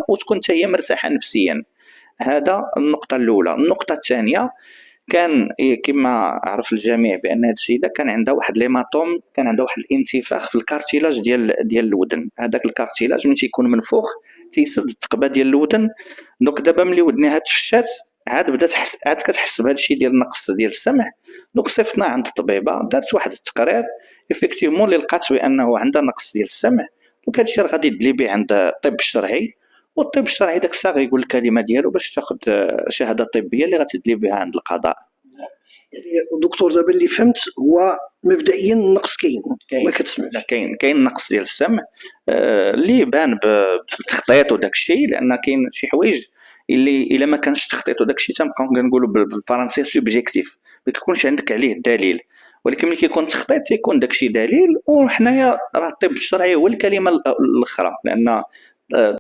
وتكون حتى هي مرتاحه نفسيا. هذا النقطه الاولى. النقطه الثانيه، كان كما عرف الجميع بان هذه السيده كان عندها واحد ليماتوم، كان عندها واحد الانتفاخ في الكارتيلاج ديال الودن. هذاك الكارتيلاج من تيكون منفوخ تيسد الثقبه ديال الودن. دونك دابا ملي ودنيها تفشات عاد بدات تحس، عاد كتحس بهذا الشيء ديال النقص ديال السمع. دونك صيفطنا عند الطبيبه، دارت واحد التقرير افيكتيفمون اللي لقات بانه عندها نقص ديال السمع. دونك هادشي راه غادي يدلي به عند الطب الشرعي، والطب الشرعي داك الساعه غيقول الكلمه ديالو باش تاخذ شهاده طبيه اللي غتدلي بها عند القضاء. يعني دكتور دابا اللي فهمت هو مبدئيا النقص كاين، ما كتسمعش. لا، كاين نقص ديال السمع اللي بان بالتخطيط وداك الشيء، لان كاين شي حوايج اللي الا ما كانش تخطيط وداك الشيء تنبقاو كنقولوا بالفرنسي سوبجيكتيف، ما كيكونش عندك عليه الدليل. ولكن ملي كيكون تخطيط تيكون داك الشيء دليل. وحنايا راه الطب الشرعي هو الكلمه الاخرى، لان